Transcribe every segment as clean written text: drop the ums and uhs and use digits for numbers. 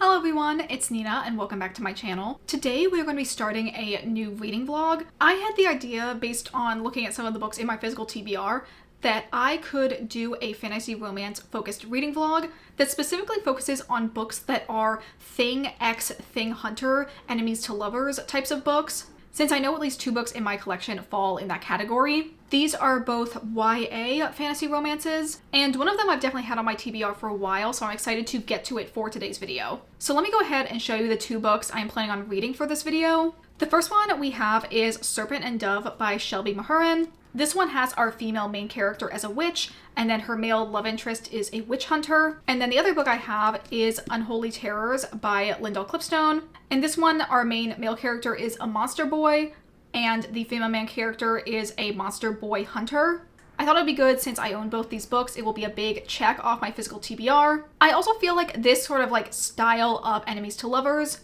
Hello everyone, it's Nina and welcome back to my channel. Today we're going to be starting a new reading vlog. I had the idea based on looking at some of the books in my physical TBR that I could do a fantasy romance focused reading vlog that specifically focuses on books that are Thing X Thing Hunter, enemies to lovers types of books. Since I know at least two books in my collection fall in that category. These are both YA fantasy romances, and one of them I've definitely had on my TBR for a while, so I'm excited to get to it for today's video. So let me go ahead and show you the two books I'm planning on reading for this video. The first one we have is Serpent and Dove by Shelby Mahurin. This one has our female main character as a witch, and then her male love interest is a witch hunter. And then the other book I have is Unholy Terrors by Lyndall Clipstone. In this one, our main male character is a monster boy, and the female main character is a monster boy hunter. I thought it'd be good since I own both these books. It will be a big check off my physical TBR. I also feel like this sort of style of enemies to lovers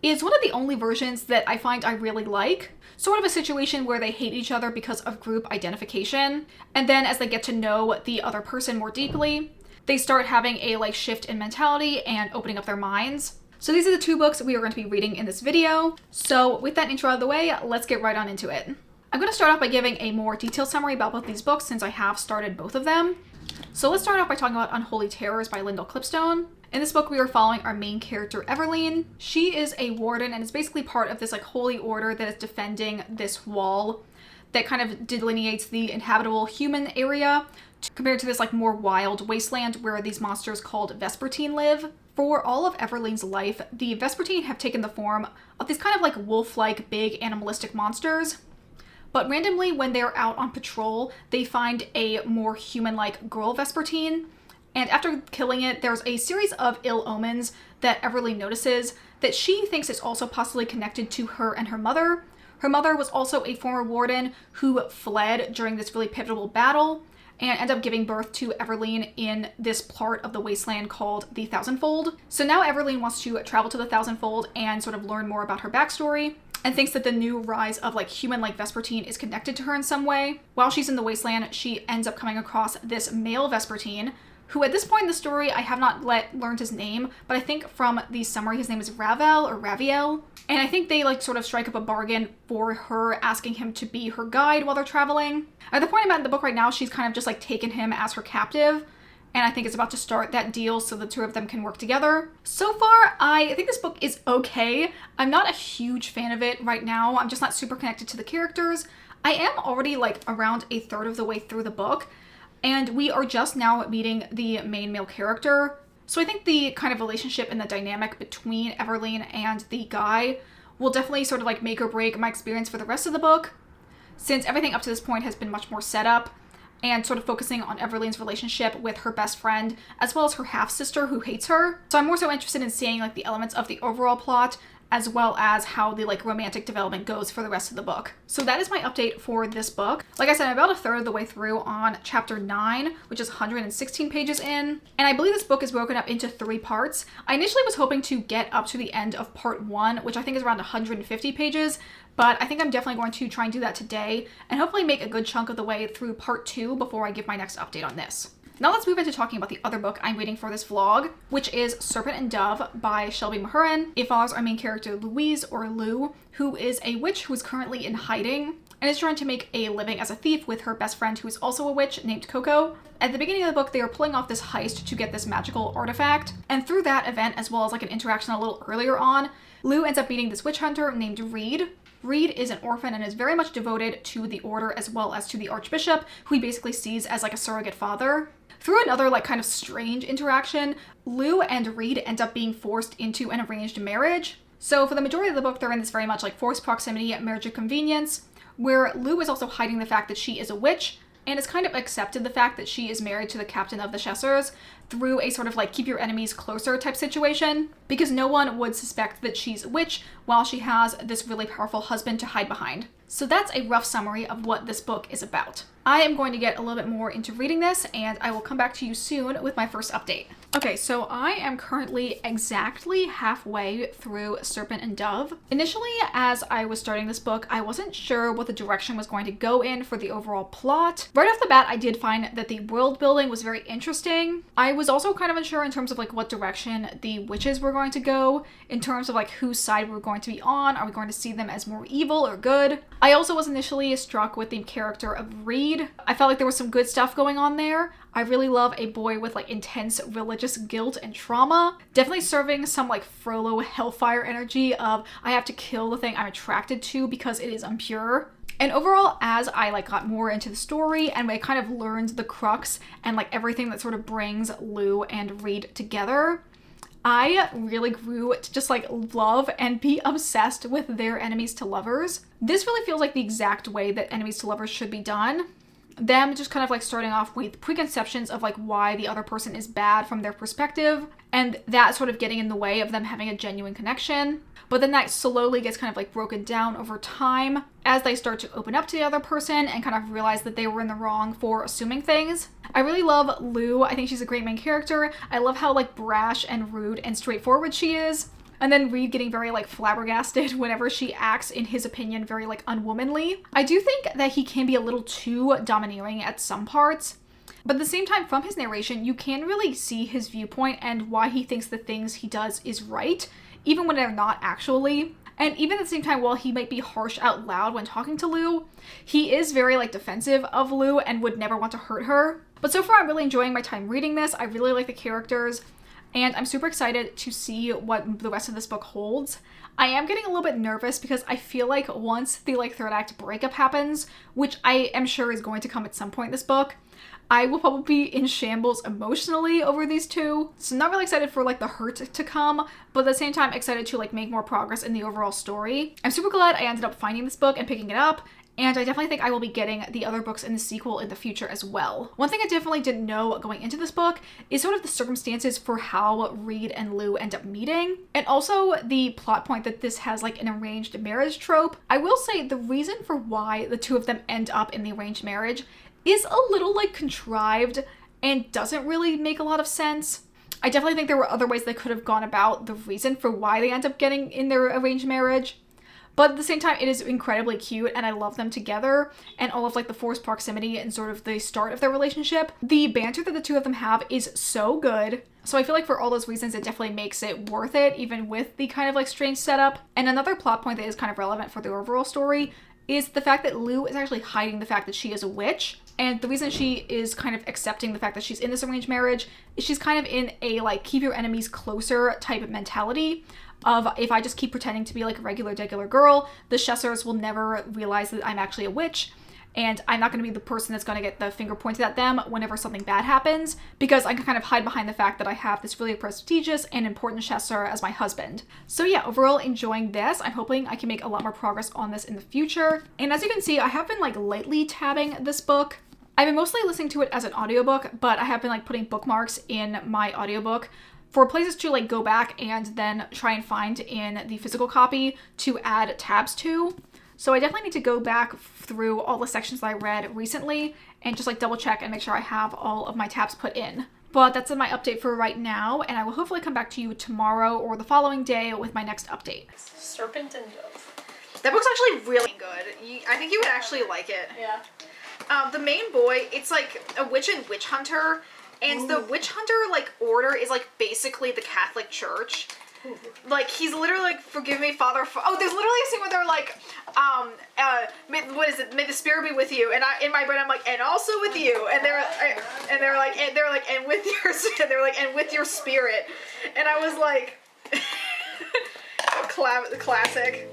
is one of the only versions that I find I really like. Sort of a situation where they hate each other because of group identification, and then as they get to know the other person more deeply, they start having a shift in mentality and opening up their minds. So these are the two books we are going to be reading in this video. So with that intro out of the way, let's get right on into it. I'm going to start off by giving a more detailed summary about both these books since I have started both of them. So let's start off by talking about Unholy Terrors by Lyndall Clipstone. In this book, we are following our main character, Everline. She is a warden and is basically part of this holy order that is defending this wall that kind of delineates the inhabitable human area compared to this more wild wasteland where these monsters called Vespertine live. For all of Everline's life, the Vespertine have taken the form of these kind of wolf-like big animalistic monsters. But randomly, when they're out on patrol, they find a more human-like girl Vespertine. And after killing it, there's a series of ill omens that Everline notices that she thinks is also possibly connected to her and her mother. Her mother was also a former warden who fled during this really pivotal battle and ended up giving birth to Everline in this part of the wasteland called the Thousandfold. So now Everline wants to travel to the Thousandfold and sort of learn more about her backstory, and thinks that the new rise of human-like Vespertine is connected to her in some way. While she's in the wasteland, she ends up coming across this male Vespertine, who at this point in the story, I have not learned his name, but I think from the summary his name is Ravel or Raviel. And I think they sort of strike up a bargain for her, asking him to be her guide while they're traveling. At the point I'm at in the book right now, she's kind of just taken him as her captive, and I think it's about to start that deal so the two of them can work together. So far, I think this book is okay. I'm not a huge fan of it right now. I'm just not super connected to the characters. I am already around a third of the way through the book, and we are just now meeting the main male character. So I think the kind of relationship and the dynamic between Everline and the guy will definitely sort of make or break my experience for the rest of the book, since everything up to this point has been much more set up and sort of focusing on Everline's relationship with her best friend, as well as her half-sister who hates her. So I'm more so interested in seeing the elements of the overall plot, as well as how the romantic development goes for the rest of the book. So that is my update for this book. Like I said, I'm about a third of the way through on chapter 9, which is 116 pages in. And I believe this book is broken up into 3 parts. I initially was hoping to get up to the end of part 1, which I think is around 150 pages, but I think I'm definitely going to try and do that today and hopefully make a good chunk of the way through part 2 before I give my next update on this. Now let's move into talking about the other book I'm reading for this vlog, which is Serpent and Dove by Shelby Mahurin. It follows our main character Louise, or Lou, who is a witch who is currently in hiding and is trying to make a living as a thief with her best friend who is also a witch named Coco. At the beginning of the book, they are pulling off this heist to get this magical artifact, and through that event, as well as an interaction a little earlier on, Lou ends up meeting this witch hunter named Reed. Reed is an orphan and is very much devoted to the order as well as to the archbishop, who he basically sees as a surrogate father. Through another kind of strange interaction, Lou and Reed end up being forced into an arranged marriage. So for the majority of the book, they're in this very much forced proximity marriage of convenience, where Lou is also hiding the fact that she is a witch and has kind of accepted the fact that she is married to the captain of the Chessers through a sort of keep your enemies closer type situation, because no one would suspect that she's a witch while she has this really powerful husband to hide behind. So that's a rough summary of what this book is about. I am going to get a little bit more into reading this, and I will come back to you soon with my first update. Okay, so I am currently exactly halfway through Serpent and Dove. Initially, as I was starting this book, I wasn't sure what the direction was going to go in for the overall plot. Right off the bat, I did find that the world building was very interesting. I was also kind of unsure in terms of like what direction the witches were going to go, in terms of like whose side we were going to be on. Are we going to see them as more evil or good? I also was initially struck with the character of Reed. I felt like there was some good stuff going on there. I really love a boy with like intense religious guilt and trauma. Definitely serving some like Frollo Hellfire energy of I have to kill the thing I'm attracted to because it is impure. And overall, as I like got more into the story and I kind of learned the crux and like everything that sort of brings Lou and Reed together, I really grew to just like love and be obsessed with their enemies to lovers. This really feels like the exact way that enemies to lovers should be done. Them just kind of like starting off with preconceptions of like why the other person is bad from their perspective, and that sort of getting in the way of them having a genuine connection. But then that slowly gets kind of like broken down over time as they start to open up to the other person and kind of realize that they were in the wrong for assuming things. I really love Lou. I think she's a great main character. I love how like brash and rude and straightforward she is. And then Reed getting very like flabbergasted whenever she acts, in his opinion, very like unwomanly. I do think that he can be a little too domineering at some parts. But at the same time, from his narration, you can really see his viewpoint and why he thinks the things he does is right, even when they're not actually. And even at the same time, while he might be harsh out loud when talking to Lou, he is very like defensive of Lou and would never want to hurt her. But so far, I'm really enjoying my time reading this. I really like the characters, and I'm super excited to see what the rest of this book holds. I am getting a little bit nervous because I feel like once the like third act breakup happens, which I am sure is going to come at some point in this book, I will probably be in shambles emotionally over these two. So not really excited for like the hurt to come, but at the same time excited to like make more progress in the overall story. I'm super glad I ended up finding this book and picking it up, and I definitely think I will be getting the other books in the sequel in the future as well. One thing I definitely didn't know going into this book is sort of the circumstances for how Reed and Lou end up meeting, and also the plot point that this has like an arranged marriage trope. I will say the reason for why the two of them end up in the arranged marriage is a little like contrived and doesn't really make a lot of sense. I definitely think there were other ways they could have gone about the reason for why they end up getting in their arranged marriage. But at the same time, it is incredibly cute and I love them together, and all of like the forced proximity and sort of the start of their relationship. The banter that the two of them have is so good. So I feel like for all those reasons, it definitely makes it worth it, even with the kind of like strange setup. And another plot point that is kind of relevant for the overall story is the fact that Lou is actually hiding the fact that she is a witch. And the reason she is kind of accepting the fact that she's in this arranged marriage is she's kind of in a like keep your enemies closer type of mentality of, if I just keep pretending to be like a regular girl, the Chessers will never realize that I'm actually a witch, and I'm not going to be the person that's going to get the finger pointed at them whenever something bad happens, because I can kind of hide behind the fact that I have this really prestigious and important Chesser as my husband. So yeah, overall enjoying this. I'm hoping I can make a lot more progress on this in the future. And as you can see, I have been like lightly tabbing this book. I've been mostly listening to it as an audiobook, but I have been like putting bookmarks in my audiobook for places to like go back and then try and find in the physical copy to add tabs to. So I definitely need to go back through all the sections that I read recently and just like double check and make sure I have all of my tabs put in. But that's my update for right now, and I will hopefully come back to you tomorrow or the following day with my next update. Serpent and Dove. That book's actually really good. I think you would actually like it. Yeah. The main boy, it's like a witch and witch hunter, and Ooh. the witch hunter like order is like basically the Catholic Church. Ooh. Like, he's literally like, forgive me, Father. Oh, there's literally a scene where they're like, what is it? May the spirit be with you. And in my brain, I'm like, and also with you. And they're like, and with your, and with your spirit. And I was like, classic.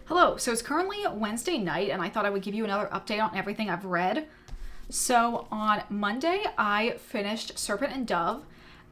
Hello, so it's currently Wednesday night and I thought I would give you another update on everything I've read. So on Monday, I finished Serpent and Dove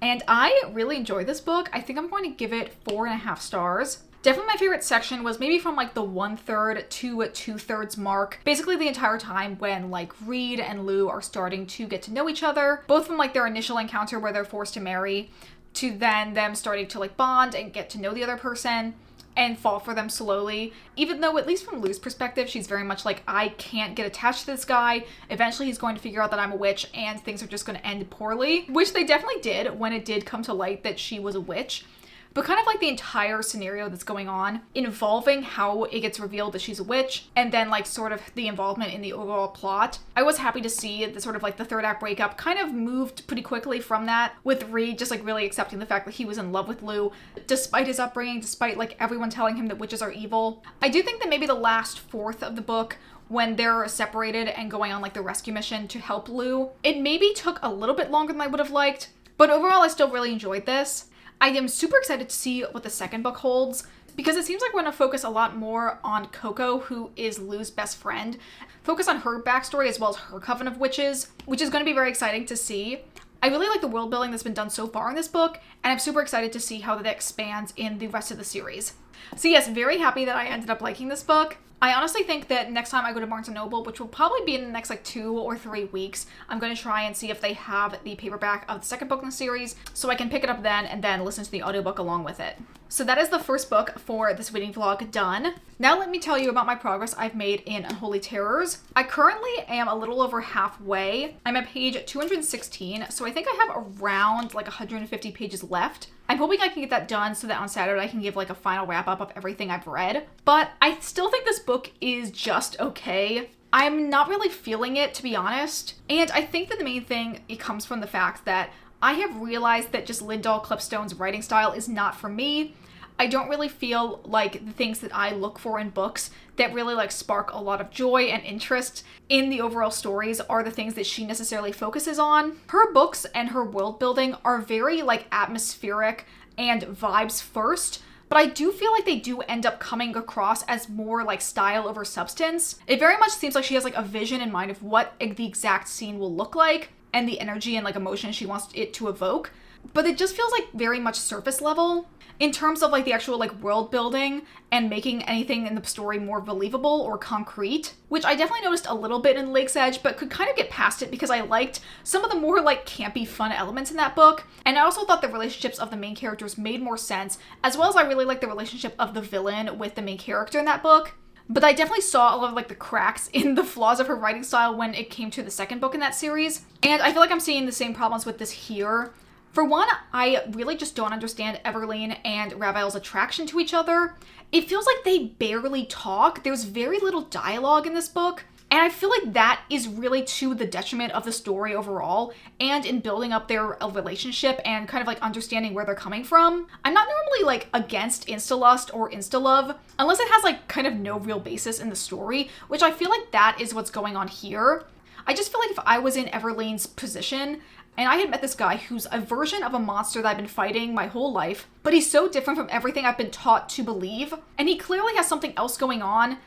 and I really enjoyed this book. I think I'm going to give it 4.5 stars. Definitely my favorite section was maybe from like the 1/3 to 2/3 mark. Basically the entire time when like Reed and Lou are starting to get to know each other, both from like their initial encounter where they're forced to marry to then them starting to like bond and get to know the other person and fall for them slowly. Even though, at least from Lou's perspective, she's very much like, I can't get attached to this guy. Eventually he's going to figure out that I'm a witch and things are just going to end poorly, which they definitely did when it did come to light that she was a witch. But kind of like the entire scenario that's going on involving how it gets revealed that she's a witch and then like sort of the involvement in the overall plot. I was happy to see the sort of like the third act breakup kind of moved pretty quickly from that, with Reed just like really accepting the fact that he was in love with Lou despite his upbringing, despite like everyone telling him that witches are evil. I do think that maybe the last fourth of the book, when they're separated and going on like the rescue mission to help Lou, it maybe took a little bit longer than I would have liked, but overall I still really enjoyed this. I am super excited to see what the second book holds because it seems like we're going to focus a lot more on Coco, who is Lou's best friend. Focus on her backstory as well as her coven of witches, which is going to be very exciting to see. I really like the world building that's been done so far in this book, and I'm super excited to see how that expands in the rest of the series. So yes, very happy that I ended up liking this book. I honestly think that next time I go to Barnes & Noble, which will probably be in the next like 2 or 3 weeks, I'm going to try and see if they have the paperback of the second book in the series so I can pick it up then and then listen to the audiobook along with it. So that is the first book for this reading vlog done. Now let me tell you about my progress I've made in Unholy Terrors. I currently am a little over halfway. I'm at page 216, so I think I have around like 150 pages left. I'm hoping I can get that done so that on Saturday I can give like a final wrap up of everything I've read. But I still think this book is just okay. I'm not really feeling it, to be honest. And I think that the main thing, it comes from the fact that I have realized that just Lindahl Clipstone's writing style is not for me. I don't really feel like the things that I look for in books that really like spark a lot of joy and interest in the overall stories are the things that she necessarily focuses on. Her books and her world building are very like atmospheric and vibes first, but I do feel like they do end up coming across as more like style over substance. It very much seems like she has like a vision in mind of what the exact scene will look like and the energy and like emotion she wants it to evoke, but it just feels like very much surface level in terms of like the actual like world building and making anything in the story more believable or concrete, which I definitely noticed a little bit in Lake's Edge, but could kind of get past it because I liked some of the more like campy fun elements in that book. And I also thought the relationships of the main characters made more sense, as well as I really liked the relationship of the villain with the main character in that book. But I definitely saw a lot of like the cracks in the flaws of her writing style when it came to the second book in that series. And I feel like I'm seeing the same problems with this here. For one, I really just don't understand Everline and Ravel's attraction to each other. It feels like they barely talk. There's very little dialogue in this book. And I feel like that is really to the detriment of the story overall and in building up their relationship and kind of like understanding where they're coming from. I'm not normally like against Instalust or Instalove unless it has like kind of no real basis in the story, which I feel like that is what's going on here. I just feel like if I was in Everline's position and I had met this guy who's a version of a monster that I've been fighting my whole life, but he's so different from everything I've been taught to believe, and he clearly has something else going on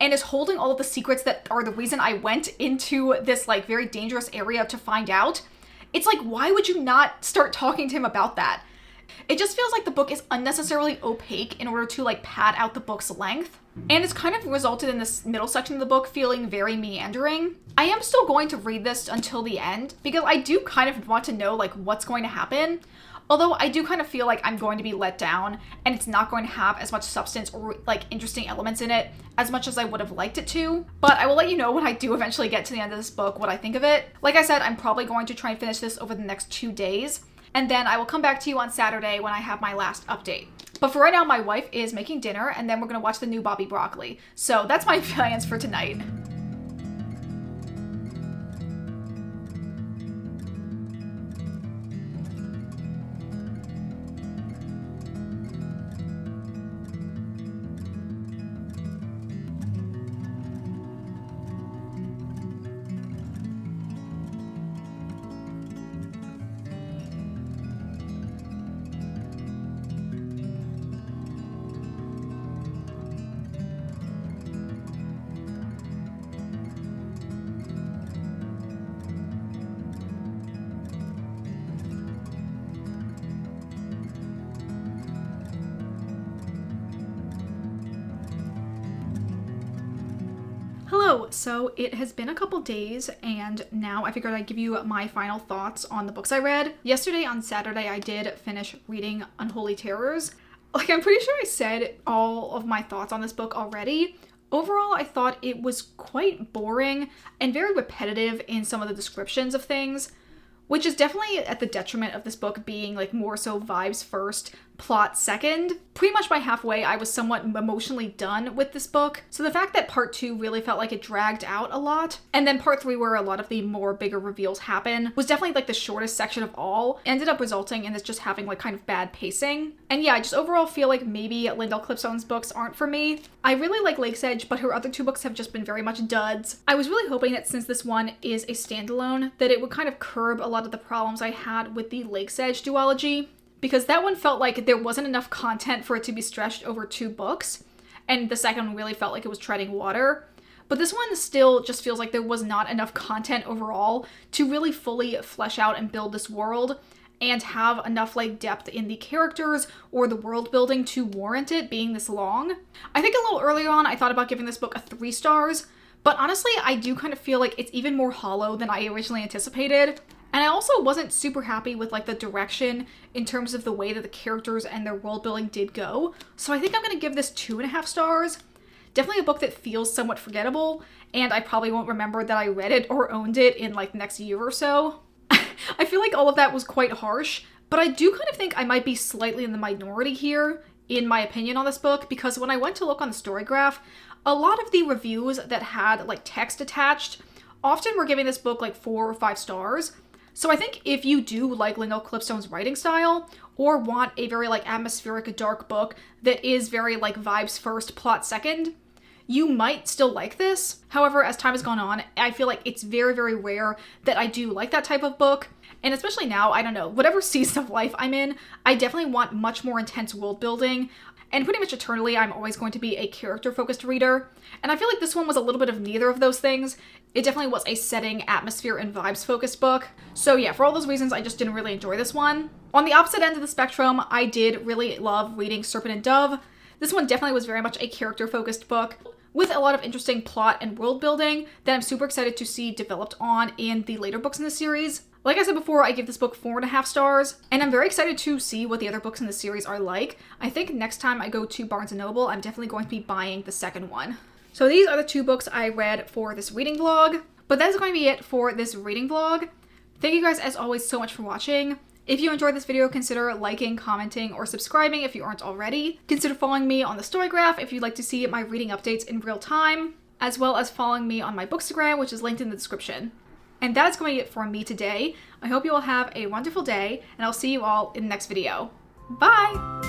and is holding all of the secrets that are the reason I went into this like very dangerous area to find out. It's like, why would you not start talking to him about that? It just feels like the book is unnecessarily opaque in order to like pad out the book's length. And it's kind of resulted in this middle section of the book feeling very meandering. I am still going to read this until the end because I do kind of want to know like what's going to happen. Although I do kind of feel like I'm going to be let down and it's not going to have as much substance or like interesting elements in it as much as I would have liked it to. But I will let you know when I do eventually get to the end of this book what I think of it. Like I said, I'm probably going to try and finish this over the next 2 days. And then I will come back to you on Saturday when I have my last update. But for right now, my wife is making dinner and then we're going to watch the new Bobby Broccoli. So that's my plans for tonight. So it has been a couple days and now I figured I'd give you my final thoughts on the books I read. Yesterday on Saturday, I did finish reading Unholy Terrors. Like, I'm pretty sure I said all of my thoughts on this book already. Overall, I thought it was quite boring and very repetitive in some of the descriptions of things, which is definitely at the detriment of this book being like more so vibes first, plot second. Pretty much by halfway, I was somewhat emotionally done with this book. So the fact that part 2 really felt like it dragged out a lot, and then part 3 where a lot of the more bigger reveals happen, was definitely like the shortest section of all, ended up resulting in this just having like kind of bad pacing. And yeah, I just overall feel like maybe Lyndall Clipstone's books aren't for me. I really like Lake's Edge, but her other 2 books have just been very much duds. I was really hoping that since this one is a standalone, that it would kind of curb a lot of the problems I had with the Lake's Edge duology, because that one felt like there wasn't enough content for it to be stretched over 2 books, and the second one really felt like it was treading water. But this one still just feels like there was not enough content overall to really fully flesh out and build this world and have enough like depth in the characters or the world building to warrant it being this long. I think a little earlier on I thought about giving this book a 3 stars, but honestly I do kind of feel like it's even more hollow than I originally anticipated. And I also wasn't super happy with like the direction in terms of the way that the characters and their world building did go. So I think I'm gonna give this 2.5 stars. Definitely a book that feels somewhat forgettable, and I probably won't remember that I read it or owned it in like the next year or so. I feel like all of that was quite harsh, but I do kind of think I might be slightly in the minority here in my opinion on this book, because when I went to look on the story graph, a lot of the reviews that had like text attached often were giving this book like 4 or 5 stars. So I think if you do like Lyndall Clipstone's writing style, or want a very like atmospheric dark book that is very like vibes first, plot second, you might still like this. However, as time has gone on, I feel like it's very, very rare that I do like that type of book. And especially now, I don't know, whatever season of life I'm in, I definitely want much more intense world building. And pretty much eternally, I'm always going to be a character-focused reader. And I feel like this one was a little bit of neither of those things. It definitely was a setting, atmosphere, and vibes-focused book. So yeah, for all those reasons, I just didn't really enjoy this one. On the opposite end of the spectrum, I did really love reading Serpent and Dove. This one definitely was very much a character-focused book with a lot of interesting plot and world building that I'm super excited to see developed on in the later books in the series. Like I said before, I give this book 4.5 stars, and I'm very excited to see what the other books in the series are like. I think next time I go to Barnes & Noble, I'm definitely going to be buying the second one. So these are the 2 books I read for this reading vlog, but that is going to be it for this reading vlog. Thank you guys as always so much for watching. If you enjoyed this video, consider liking, commenting, or subscribing if you aren't already. Consider following me on the story graph if you'd like to see my reading updates in real time, as well as following me on my Bookstagram, which is linked in the description. And that's going to be it for me today. I hope you all have a wonderful day, and I'll see you all in the next video. Bye!